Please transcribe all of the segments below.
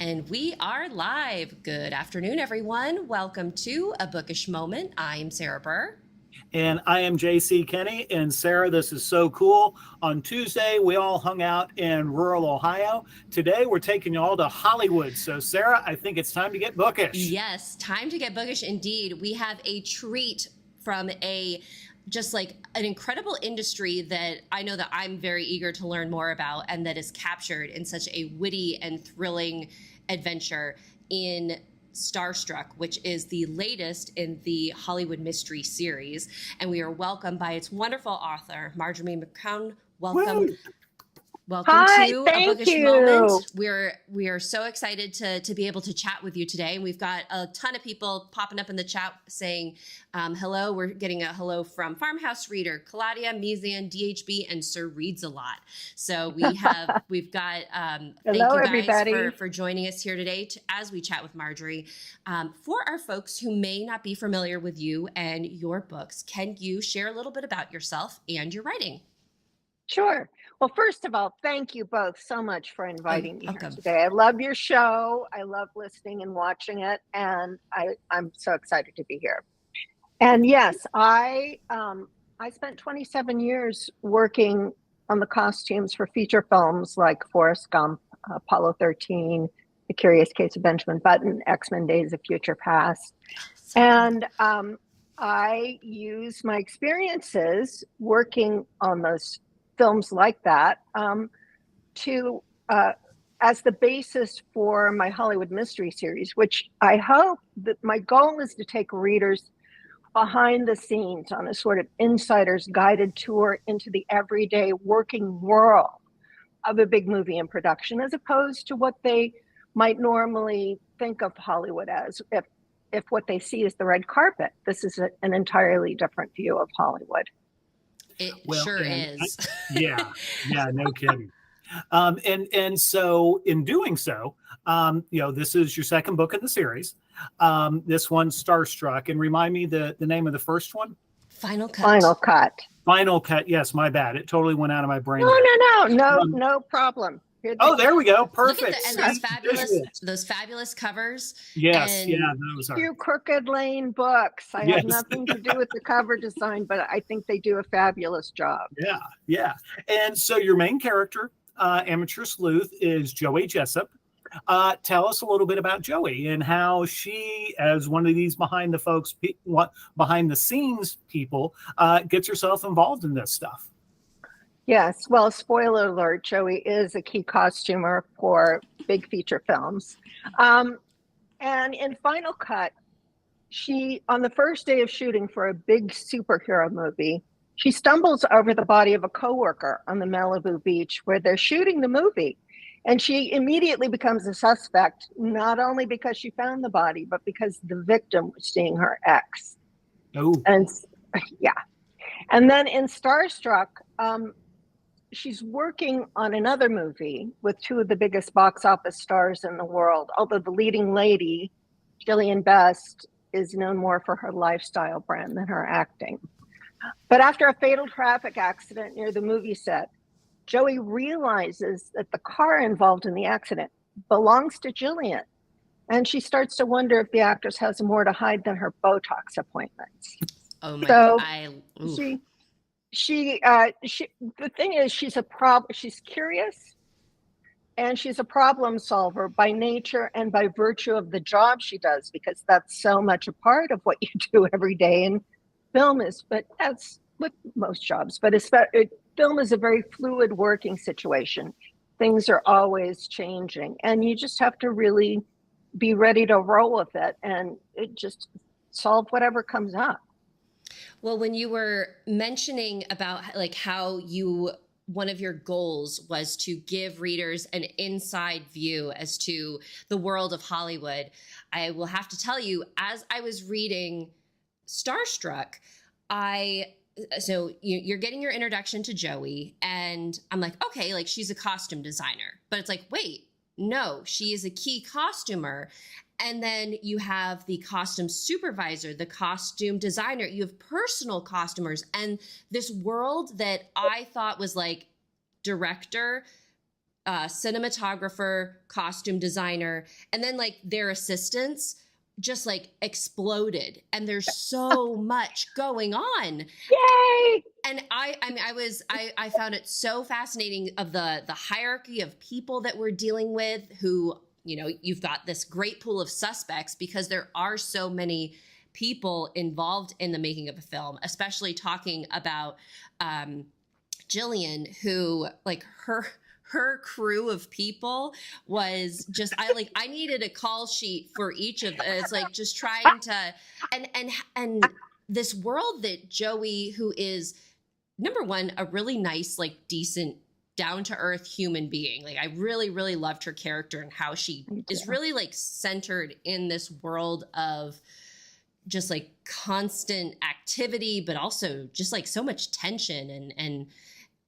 And we are live. Good afternoon, everyone. Welcome to A Bookish Moment. I'm Sarah Burr. And I am JC Kenny. And Sarah, this is so cool. On Tuesday, we all hung out in rural Ohio. Today, we're taking you all to Hollywood. So, Sarah, I think it's time to get bookish. Yes, time to get bookish indeed. We have a treat from just like an incredible industry that I know that I'm very eager to learn more about, and that is captured in such a witty and thrilling adventure in Starstruck, which is the latest in the Hollywood mystery series. And we are welcomed by its wonderful author, Marjorie McCown. Welcome. Woo. Welcome Hi, to thank A Bookish you. Moment. We are so excited to be able to chat with you today. And we've got a ton of people popping up in the chat saying hello. We're getting a hello from Farmhouse Reader, Claudia, Mizan, DHB, and Sir Reads a Lot. So we've got thank Hello, you guys everybody. for joining us here today as we chat with Marjorie. For our folks who may not be familiar with you and your books, can you share a little bit about yourself and your writing? Sure. Well, first of all, thank you both so much for inviting me here Welcome. today. I love your show. I love listening and watching it, and I'm so excited to be here. And yes, I spent 27 years working on the costumes for feature films like Forrest Gump, Apollo 13, The Curious Case of Benjamin Button, X-Men Days of Future Past. And I use my experiences working on those films like that to as the basis for my Hollywood mystery series, which I hope that my goal is to take readers behind the scenes on a sort of insider's guided tour into the everyday working world of a big movie in production, as opposed to what they might normally think of Hollywood as. If what they see is the red carpet, this is an entirely different view of Hollywood. It sure is. Yeah, no kidding. And so in doing so, this is your second book in the series. This one's Starstruck. And remind me the name of the first one? Final Cut. Final Cut. Final Cut. Yes, my bad. It totally went out of my brain. No problem. There we go. Perfect. And those fabulous covers. Yes, and those are. Two Crooked Lane books. I have nothing to do with the cover design, but I think they do a fabulous job. Yeah. And so your main character, Amateur Sleuth, is Joey Jessup. Tell us a little bit about Joey and how she, as one of these behind the scenes people, gets herself involved in this stuff. Yes, well, spoiler alert, Joey is a key costumer for big feature films. And in Final Cut, she, on the first day of shooting for a big superhero movie, she stumbles over the body of a coworker on the Malibu beach where they're shooting the movie. And she immediately becomes a suspect, not only because she found the body, but because the victim was seeing her ex. Oh. And yeah. And then in Starstruck, she's working on another movie with two of the biggest box office stars in the world, although the leading lady, Gillian Best, is known more for her lifestyle brand than her acting. But after a fatal traffic accident near the movie set, Joey realizes that the car involved in the accident belongs to Gillian. And she starts to wonder if the actress has more to hide than her Botox appointments. Oh my So God. She the thing is, she's curious, and she's a problem solver by nature and by virtue of the job she does, because that's so much a part of what you do every day in film but that's with most jobs, but film is a very fluid working situation. Things are always changing, and you just have to really be ready to roll with it and just solve whatever comes up. Well, when you were mentioning about like how you one of your goals was to give readers an inside view as to the world of Hollywood. I will have to tell you, as I was reading Starstruck, so you're getting your introduction to Joey, and I'm like, okay, like she's a costume designer, but it's like, wait, no, she is a key costumer. And then you have the costume supervisor, the costume designer, you have personal costumers, and this world that I thought was like director, cinematographer, costume designer, and then like their assistants just like exploded. And there's so much going on. Yay! And I found it so fascinating of the hierarchy of people that we're dealing with, who, you know, you've got this great pool of suspects because there are so many people involved in the making of a film, especially talking about Jillian, who like her crew of people was just, I needed a call sheet for each of them. It's like just trying to, and this world that Joey, who is number one, a really nice, like decent, down to earth human being. Like I really, really loved her character and how she is really like centered in this world of just like constant activity, but also just like so much tension and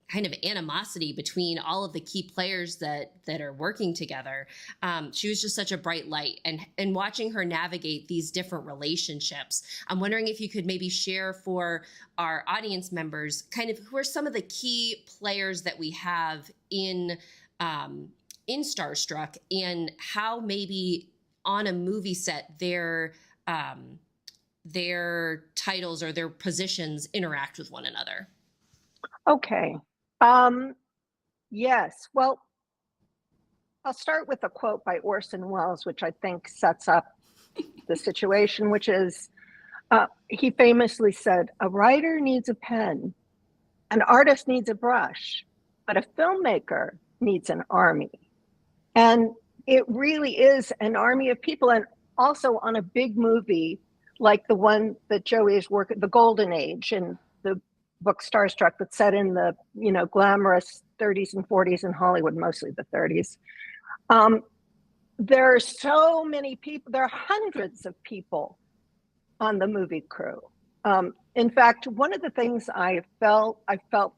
kind of animosity between all of the key players that are working together. She was just such a bright light, and watching her navigate these different relationships. I'm wondering if you could maybe share for our audience members kind of who are some of the key players that we have in Starstruck, and how maybe on a movie set their titles or their positions interact with one another. Okay. Yes. Well, I'll start with a quote by Orson Welles, which I think sets up the situation, which is, he famously said, "A writer needs a pen, an artist needs a brush, but a filmmaker needs an army." And it really is an army of people. And also on a big movie like the one that Joey is working, The Golden Age, and the book Starstruck, that's set in the, you know, glamorous 30s and 40s in Hollywood, mostly the 30s. There are so many people, there are hundreds of people on the movie crew. In fact, one of the things I felt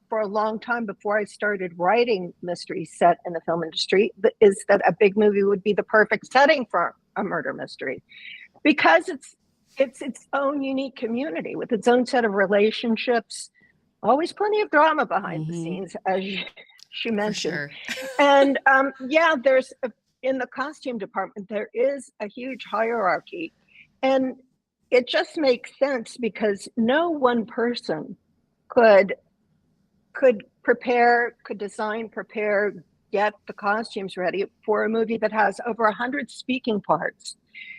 for a long time before I started writing mysteries set in the film industry is that a big movie would be the perfect setting for a murder mystery, because it's its own unique community with its own set of relationships, always plenty of drama behind the scenes, as she mentioned. Sure. And yeah, in the costume department, there is a huge hierarchy, and it just makes sense because no one person could design, prepare, get the costumes ready for a movie that has over 100 speaking parts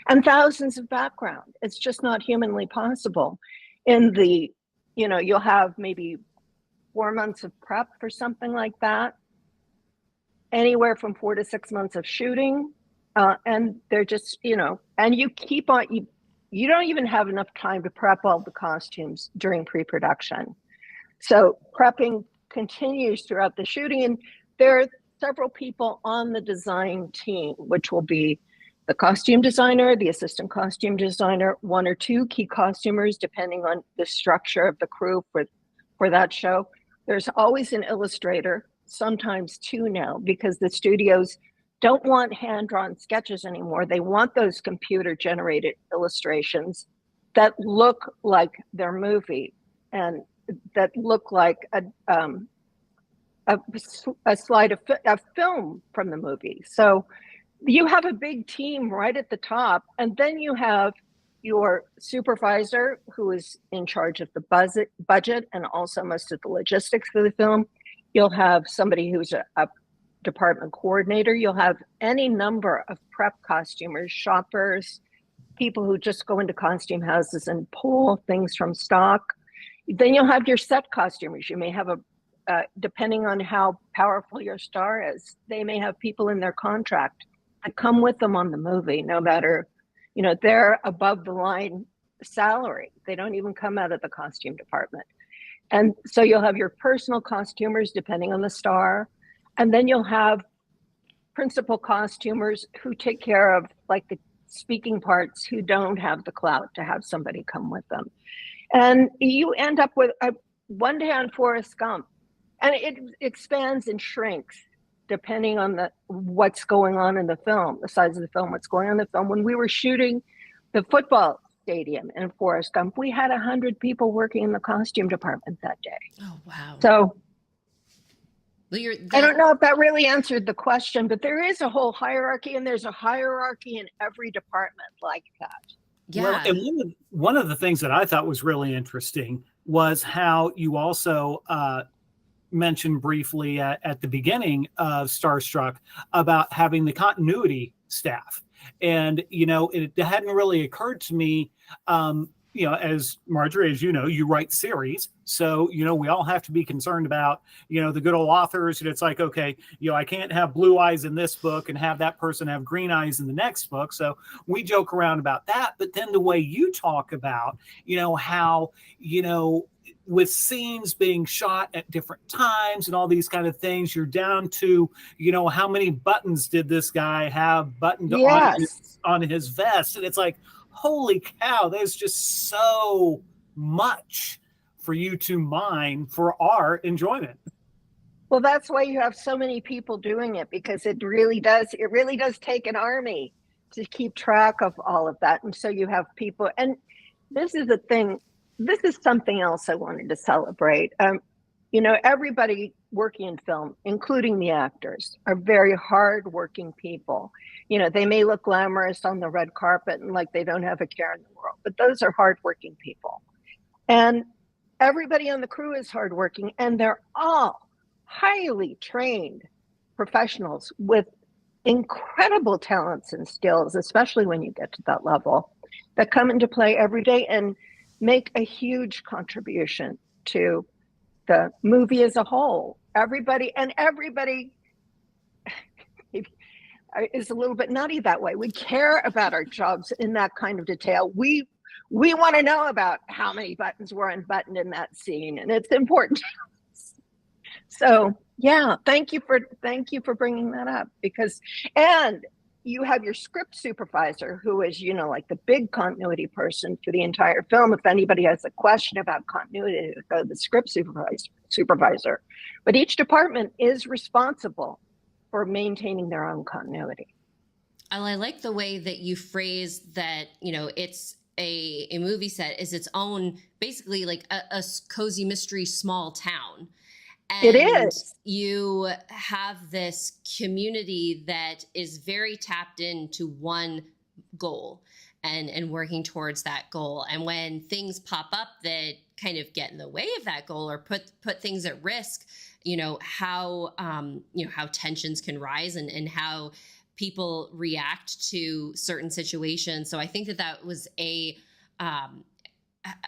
and thousands of background. It's just not humanly possible. You'll have maybe 4 months of prep for something like that, anywhere from 4 to 6 months of shooting. And they're just, and you keep on, you don't even have enough time to prep all the costumes during pre-production. So prepping continues throughout the shooting, and there are several people on the design team, which will be the costume designer, the assistant costume designer, 1 or 2 key costumers, depending on the structure of the crew for that show. There's always an illustrator, sometimes 2 now, because the studios don't want hand-drawn sketches anymore. They want those computer-generated illustrations that look like their movie and that look like a slide of film from the movie. So you have a big team right at the top, and then you have your supervisor, who is in charge of the budget and also most of the logistics for the film. You'll have somebody who's a department coordinator. You'll have any number of prep costumers, shoppers, people who just go into costume houses and pull things from stock. Then you'll have your set costumers. You may have depending on how powerful your star is, they may have people in their contract that come with them on the movie, no matter, they're above the line salary. They don't even come out of the costume department. And so you'll have your personal costumers depending on the star, and then you'll have principal costumers who take care of like the speaking parts who don't have the clout to have somebody come with them. And you end up with a one day on Forrest Gump, and it expands and shrinks depending on what's going on in the film, the size of the film, what's going on in the film. When we were shooting the football stadium in Forrest Gump, we had 100 people working in the costume department that day. Oh, wow. So well, I don't know if that really answered the question, but there is a whole hierarchy, and there's a hierarchy in every department like that. Yeah. Well, and one of the things that I thought was really interesting was how you also mentioned briefly at the beginning of Starstruck about having the continuity staff. And, you know, it hadn't really occurred to me, you know, as Marjorie, as you know, you write series. So, you know, we all have to be concerned about, you know, the good old authors. And it's like, okay, you know, I can't have blue eyes in this book and have that person have green eyes in the next book. So we joke around about that. But then the way you talk about, you know, how, you know, with scenes being shot at different times and all these kind of things, you're down to, you know, how many buttons did this guy have buttoned on his vest? And it's like, holy cow, there's just so much for you to mine for our enjoyment. Well, that's why you have so many people doing it, because it really does take an army to keep track of all of that. And so you have people, and this is the thing, this is something else I wanted to celebrate. You know, everybody working in film, including the actors, are very hardworking people. You know, they may look glamorous on the red carpet and like they don't have a care in the world, but those are hardworking people. And everybody on the crew is hardworking, and they're all highly trained professionals with incredible talents and skills, especially when you get to that level, that come into play every day and make a huge contribution to the movie as a whole. Everybody is a little bit nutty that way. We care about our jobs in that kind of detail. We want to know about how many buttons were unbuttoned in that scene, and it's important. So yeah, thank you for bringing that up, because, and you have your script supervisor, who is, you know, like the big continuity person for the entire film. If anybody has a question about continuity, go to the script supervisor. But each department is responsible for maintaining their own continuity. I like the way that you phrase that, you know, it's a movie set is its own, basically like a cozy mystery small town. And it is. You have this community that is very tapped into one goal and working towards that goal. And when things pop up that kind of get in the way of that goal or put things at risk, you know, how tensions can rise and how people react to certain situations. So I think that was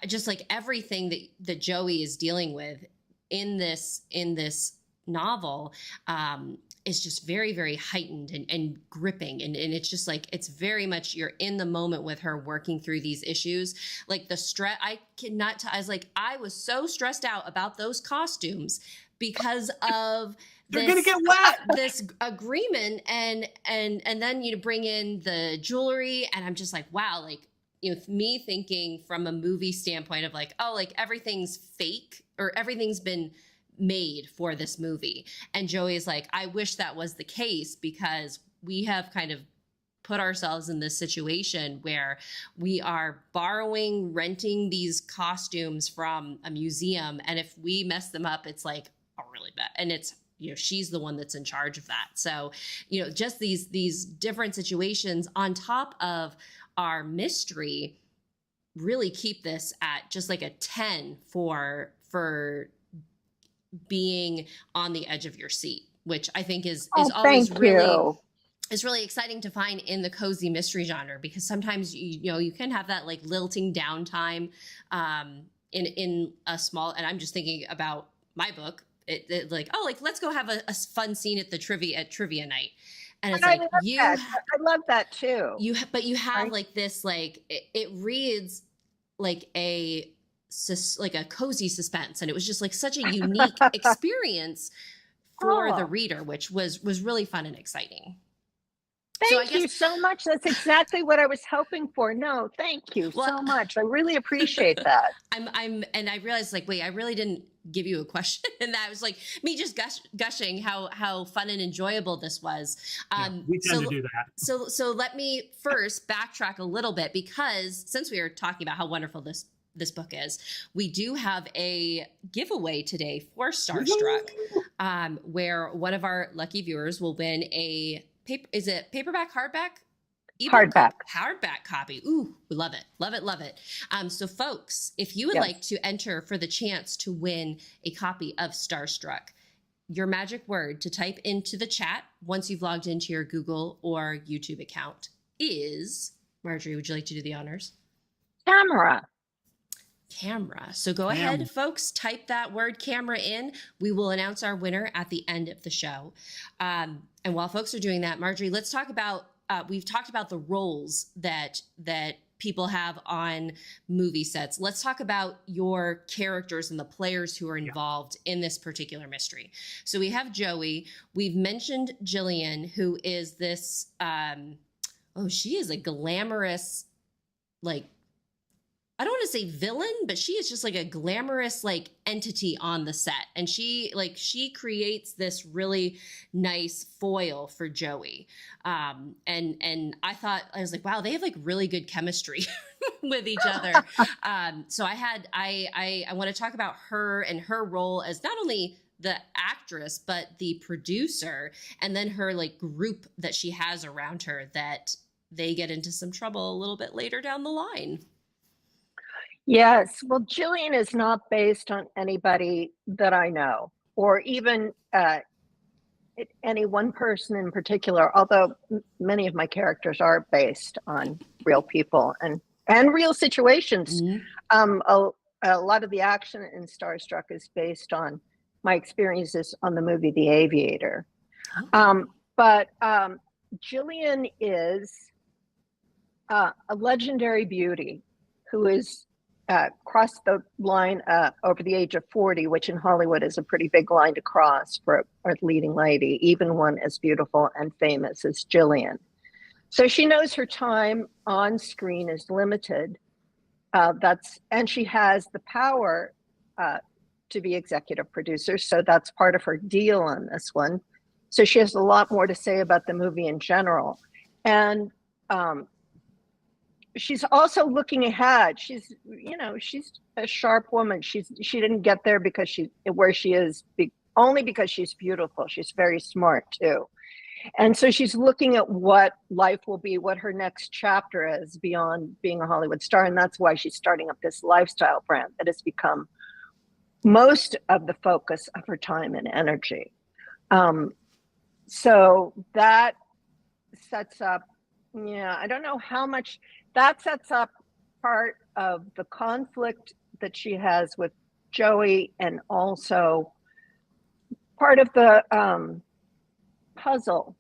just like everything that Joey is dealing with in this novel is just very, very heightened and gripping. And it's just like, it's very much, you're in the moment with her working through these issues. Like the stress, I was so stressed out about those costumes because of You're gonna get wet. This agreement and then you bring in the jewelry, and I'm just like, wow, like, you know, me thinking from a movie standpoint of like, oh, like everything's fake or everything's been made for this movie. And Joey is like, I wish that was the case, because we have kind of put ourselves in this situation where we are renting these costumes from a museum. And if we mess them up, it's like, oh, really bad. And it's, you know, she's the one that's in charge of that. So, you know, just these different situations on top of our mystery really keep this at just like a 10 for being on the edge of your seat, which I think is always really exciting to find in the cozy mystery genre, because sometimes you can have that like lilting downtime in a small, and I'm just thinking about my book, it like, oh, like let's go have a fun scene at trivia night. And it's like, I love that too. But you have like this, like it reads like a like a cozy suspense, and it was just like such a unique experience for the reader, which was really fun and exciting. Thank you so much. That's exactly what I was hoping for. No, thank you so much. I really appreciate that. And I realized, like, wait, I really didn't give you a question, and that was like me just gushing how fun and enjoyable this was. We tend to do that. So let me first backtrack a little bit, because since we are talking about how wonderful this book is, we do have a giveaway today for Starstruck, where one of our lucky viewers will win a is it paperback, hardback? Hardback copy. Ooh, we love it. Love it. Love it. So folks, if you would like to enter for the chance to win a copy of Starstruck, your magic word to type into the chat once you've logged into your Google or YouTube account is, Marjorie, would you like to do the honors? Camera. So go ahead, folks, type that word camera in. We will announce our winner at the end of the show. And while folks are doing that, Marjorie, let's talk about, we've talked about the roles that people have on movie sets. Let's talk about your characters and the players who are involved in this particular mystery. So we have Joey. We've mentioned Jillian, who is this, she is a glamorous, like, I don't want to say villain, but she is just like a glamorous like entity on the set. And she creates this really nice foil for Joey. And I was like, wow, they have like really good chemistry with each other. So I want to talk about her and her role as not only the actress, but the producer, and then her like group that she has around her that they get into some trouble a little bit later down the line. Yes. Well, Jillian is not based on anybody that I know, or even any one person in particular, although many of my characters are based on real people and real situations. A lot of the action in Starstruck is based on my experiences on the movie The Aviator. But Jillian is a legendary beauty who is crossed the line over the age of 40, which in Hollywood is a pretty big line to cross for a leading lady, even one as beautiful and famous as Jillian. So she knows her time on screen is limited. And she has the power to be executive producer. So that's part of her deal on this one. So she has a lot more to say about the movie in general. And she's also looking ahead. She's a sharp woman. She didn't get there because where she is only because she's beautiful. She's very smart too. And so she's looking at what life will be, what her next chapter is beyond being a Hollywood star. And that's why she's starting up this lifestyle brand that has become most of the focus of her time and energy. So that sets up, I don't know how much that sets up part of the conflict that she has with Joey, and also part of the puzzle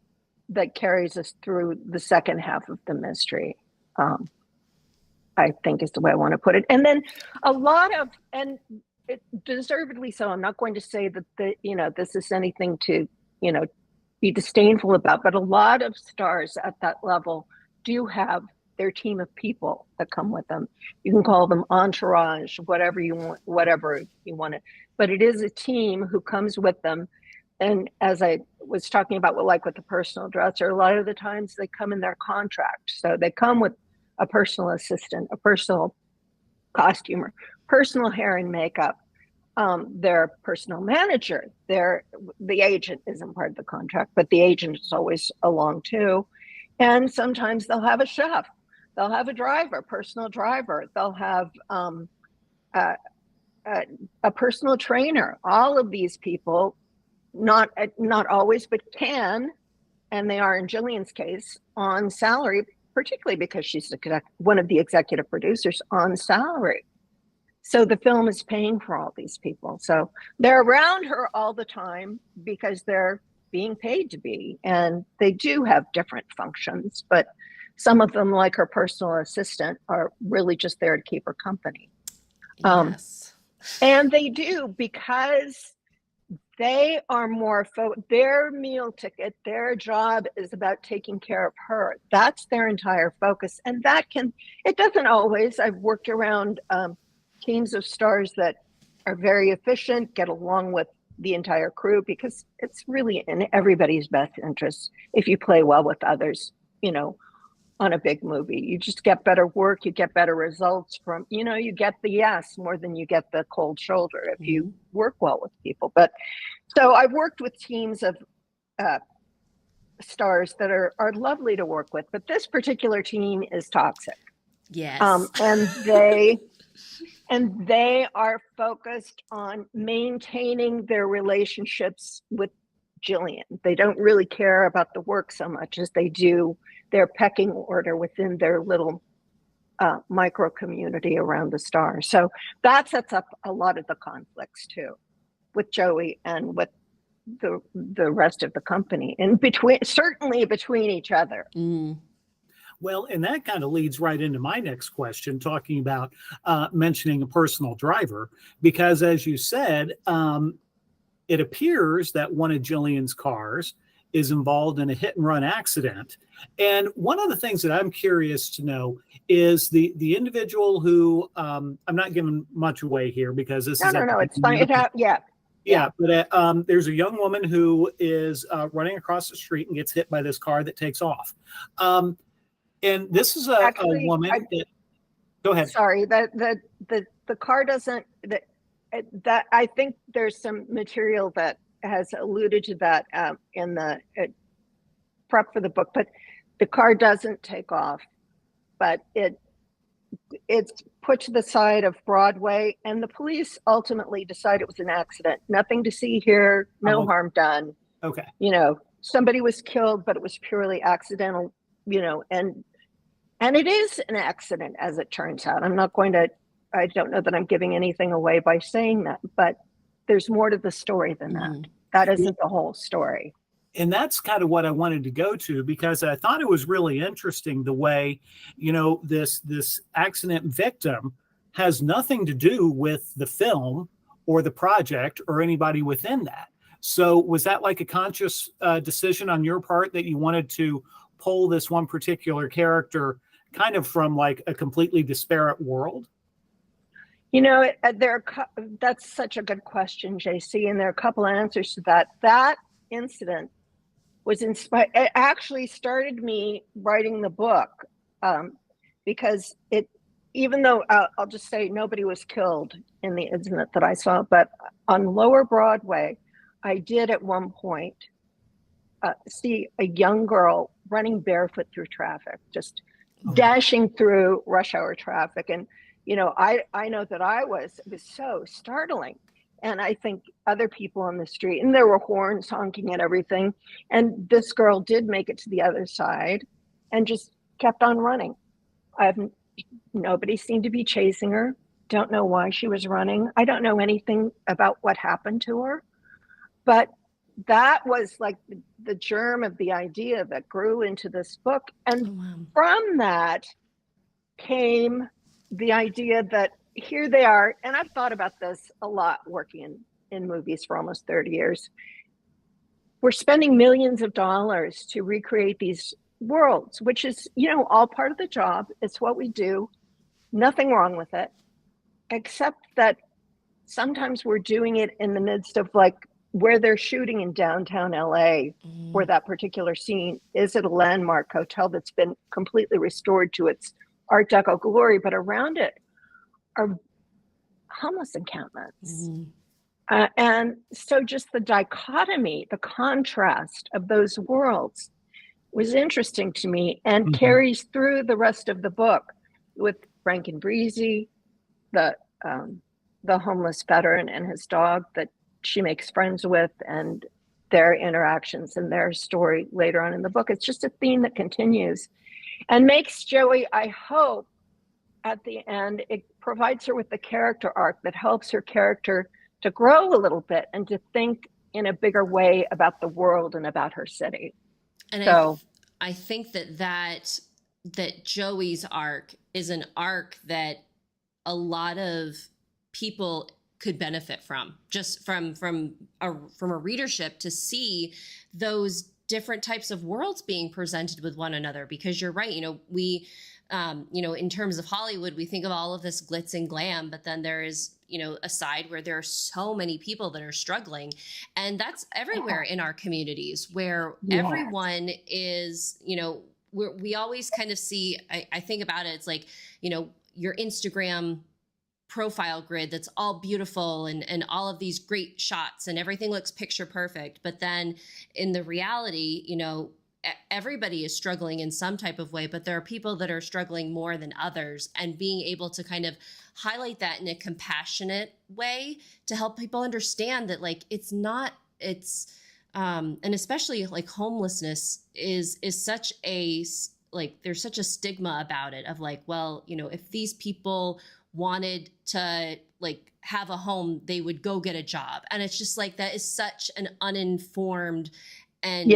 that carries us through the second half of the mystery, I think is the way I want to put it. And then and it deservedly so, I'm not going to say that this is anything to, be disdainful about, but a lot of stars at that level do have their team of people that come with them. You can call them entourage, whatever you want it. But it is a team who comes with them. And as I was talking about, with the personal dresser, a lot of the times they come in their contract. So they come with a personal assistant, a personal costumer, personal hair and makeup, their personal manager. The agent isn't part of the contract, but the agent is always along too. And sometimes they'll have a chef, they'll have a driver, personal driver, they'll have a personal trainer. All of these people, not always, but can, and they are in Jillian's case, on salary, particularly because she's one of the executive producers, on salary. So the film is paying for all these people. So they're around her all the time because they're being paid to be, and they do have different functions, but some of them, like her personal assistant, are really just there to keep her company. Yes. And they do, because they are more their meal ticket, their job is about taking care of her. That's their entire focus. And it doesn't always. I've worked around teams of stars that are very efficient, get along with the entire crew, because it's really in everybody's best interest if you play well with others, on a big movie. You just get better work, you get better results from, you get the yes more than you get the cold shoulder if you work well with people. But so I've worked with teams of stars that are lovely to work with, but this particular team is toxic. Yes. And they are focused on maintaining their relationships with Jillian. They don't really care about the work so much as they do their pecking order within their little micro community around the star. So that sets up a lot of the conflicts too, with Joey and with the rest of the company, and certainly between each other. Well, and that kind of leads right into my next question, talking about mentioning a personal driver, because as you said, it appears that one of Jillian's cars is involved in a hit and run accident. And one of the things that I'm curious to know is the individual who, I'm not giving much away here because this is... No, it's fine. Yeah, but there's a young woman who is running across the street and gets hit by this car that takes off. And this is a woman that... Go ahead. Sorry, the car doesn't... That I think there's some material that has alluded to that in the prep for the book, but the car doesn't take off, but it's put to the side of Broadway, and the police ultimately decide it was an accident. Nothing to see here, no harm done. Okay. Somebody was killed, but it was purely accidental, and it is an accident, as it turns out. I don't know that I'm giving anything away by saying that, but there's more to the story than that. That isn't the whole story. And that's kind of what I wanted to go to, because I thought it was really interesting the way, this accident victim has nothing to do with the film or the project or anybody within that. So was that like a conscious decision on your part that you wanted to pull this one particular character kind of from like a completely disparate world? That's such a good question, JC, and there are a couple of answers to that. That incident was inspired. It actually started me writing the book, because even though I'll just say nobody was killed in the incident that I saw, but on Lower Broadway, I did at one point see a young girl running barefoot through traffic, just dashing through rush hour traffic. And I know that it was so startling. And I think other people on the street, and there were horns honking and everything. And this girl did make it to the other side and just kept on running. Nobody seemed to be chasing her. Don't know why she was running. I don't know anything about what happened to her. But that was like the germ of the idea that grew into this book. And from that came the idea that here they are, and I've thought about this a lot working in movies for almost 30 years. We're spending millions of dollars to recreate these worlds, which is, all part of the job. It's what we do. Nothing wrong with it, except that sometimes we're doing it in the midst of like where they're shooting in downtown LA for that particular scene. Is it a landmark hotel that's been completely restored to its Art Deco glory, but around it are homeless encampments. And so just the dichotomy, the contrast of those worlds was interesting to me, and carries through the rest of the book with Frank and Breezy, the homeless veteran and his dog that she makes friends with, and their interactions and their story later on in the book. It's just a theme that continues and makes Joey, I hope, at the end, it provides her with the character arc that helps her character to grow a little bit and to think in a bigger way about the world and about her city. And so I think that Joey's arc is an arc that a lot of people could benefit from, just from a readership, to see those different types of worlds being presented with one another. Because you're right, we in terms of Hollywood, we think of all of this glitz and glam, but then there is a side where there are so many people that are struggling, and that's everywhere in our communities, where everyone is we always kind of see, I think about it, it's like your Instagram profile grid that's all beautiful and all of these great shots and everything looks picture perfect. But then in the reality, everybody is struggling in some type of way, but there are people that are struggling more than others, and being able to kind of highlight that in a compassionate way to help people understand that and especially like homelessness is such a, there's such a stigma about it of like, well, if these people wanted to have a home, they would go get a job. And it's just like, that is such an uninformed and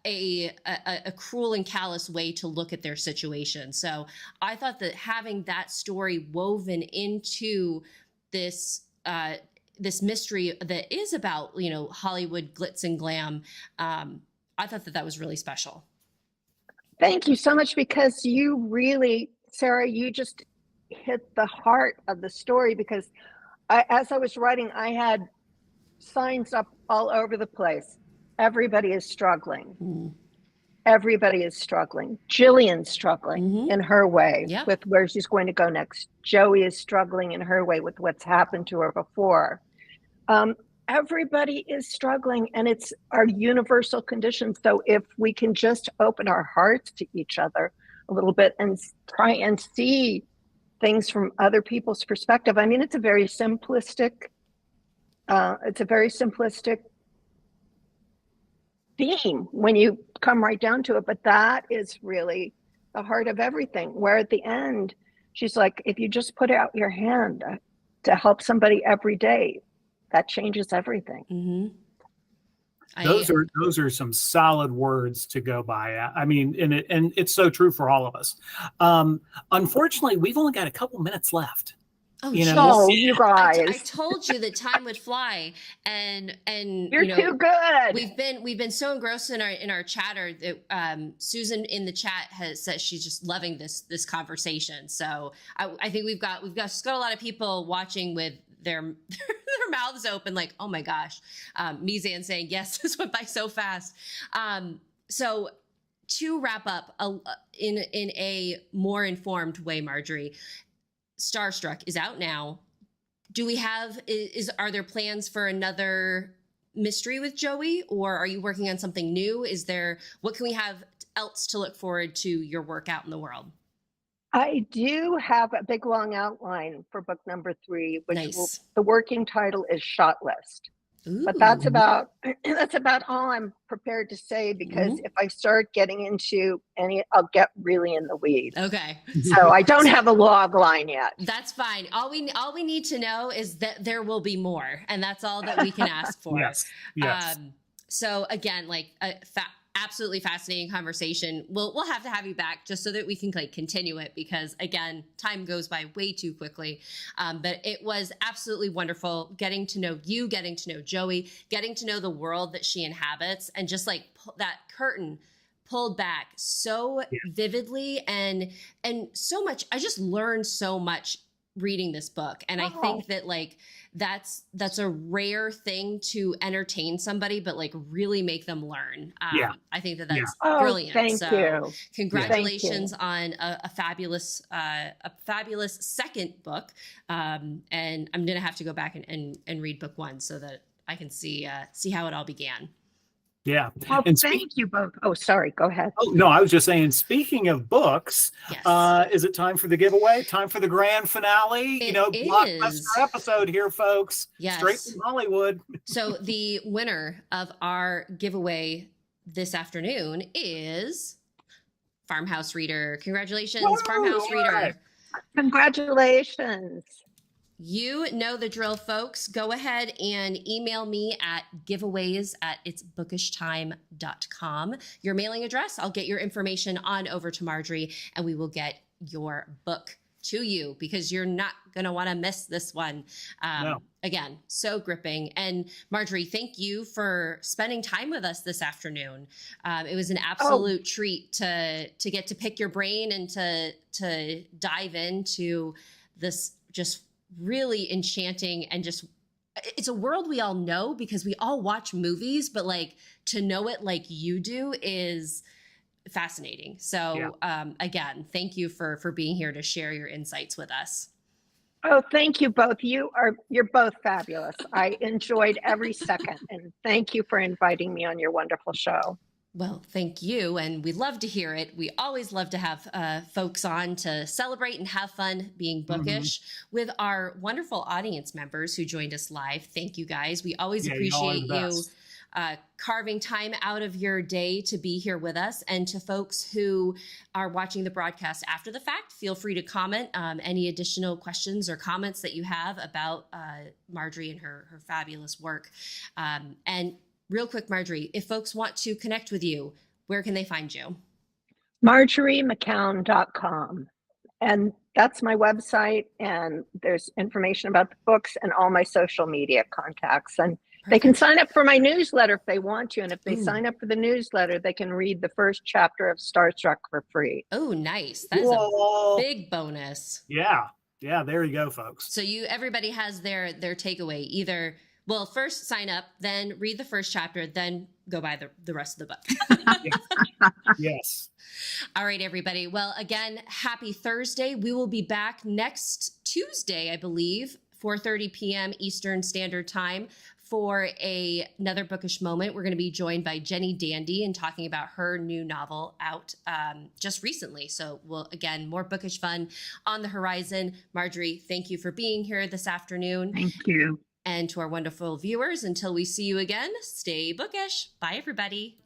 a cruel and callous way to look at their situation. So I thought that having that story woven into this this mystery that is about Hollywood glitz and glam, I thought that was really special. Thank you so much, because you really, Sarah, you just hit the heart of the story. Because as I was writing, I had signs up all over the place. Everybody is struggling. Mm. Everybody is struggling. Jillian's struggling in her way with where she's going to go next. Joey is struggling in her way with what's happened to her before. Everybody is struggling, and it's our universal condition. So if we can just open our hearts to each other a little bit and try and see things from other people's perspective. I mean, it's a very simplistic theme when you come right down to it, but that is really the heart of everything, where at the end she's like, if you just put out your hand to help somebody every day, that changes everything. Those are some solid words to go by. I mean, and it's so true for all of us. Unfortunately, we've only got a couple minutes left. Oh, you guys! I told you that time would fly, and you're too good. We've been so engrossed in our chatter that Susan in the chat has said she's just loving this conversation. So I think we've got a lot of people watching with their mouths open, like, oh my gosh. Mizan saying yes, this went by so fast. So to wrap up in a more informed way, Marjorie, Starstruck is out now. Do we have, are there plans for another mystery with Joey, or are you working on something new? What can we have else to look forward to your work out in the world? I do have a big long outline for book number 3, which the working title is Shot List. Ooh. But that's about all I'm prepared to say, because if I start getting into any, I'll get really in the weeds. Okay. So I don't have a log line yet. That's fine. All we need to know is that there will be more, and that's all that we can ask for. Yes. So again, absolutely fascinating conversation. We'll have to have you back just so that we can continue it, because again, time goes by way too quickly. But it was absolutely wonderful getting to know you, getting to know Joey, getting to know the world that she inhabits, and just that curtain pulled back so vividly and so much. I just learned so much reading this book, and I think that that's a rare thing to entertain somebody, but really make them learn. I think that's brilliant. Thank you. Congratulations on a fabulous second book. And I'm gonna have to go back and read book 1 so that I can see how it all began. Yeah. Well, and thank you both. Oh, sorry. Go ahead. Oh, no, I was just saying, speaking of books, is it time for the giveaway? Time for the grand finale? Blockbuster episode here, folks. Yes. Straight from Hollywood. So the winner of our giveaway this afternoon is Farmhouse Reader. Congratulations, Farmhouse Reader. Congratulations. You know the drill, folks. Go ahead and email me at giveaways@itsbookishtime.com. Your mailing address, I'll get your information on over to Marjorie, and we will get your book to you because you're not going to want to miss this one. No. Again, so gripping. And Marjorie, thank you for spending time with us this afternoon. It was an absolute treat to get to pick your brain and to dive into this just really enchanting and just, it's a world we all know because we all watch movies, but like to know it like you do is fascinating. So again, thank you for being here to share your insights with us. Oh, thank you both. You're both fabulous. I enjoyed every second, and thank you for inviting me on your wonderful show. Well, thank you. And we love to hear it. We always love to have folks on to celebrate and have fun being bookish with our wonderful audience members who joined us live. Thank you guys. We always appreciate you carving time out of your day to be here with us. And to folks who are watching the broadcast after the fact, feel free to comment any additional questions or comments that you have about Marjorie and her fabulous work. And real quick, Marjorie, if folks want to connect with you, where can they find you? MarjorieMcCown.com. And that's my website. And there's information about the books and all my social media contacts. And they can sign up for my newsletter if they want to. And if they sign up for the newsletter, they can read the first chapter of Starstruck for free. Oh, nice. That's a big bonus. Yeah. Yeah. There you go, folks. So everybody has their takeaway. Either, well, first sign up, then read the first chapter, then go buy the rest of the book. Yes. All right, everybody. Well, again, happy Thursday. We will be back next Tuesday, I believe, 4:30 p.m. Eastern Standard Time for another bookish moment. We're going to be joined by Jenny Dandy and talking about her new novel out just recently. So again, more bookish fun on the horizon. Marjorie, thank you for being here this afternoon. Thank you. And to our wonderful viewers, until we see you again, stay bookish. Bye, everybody.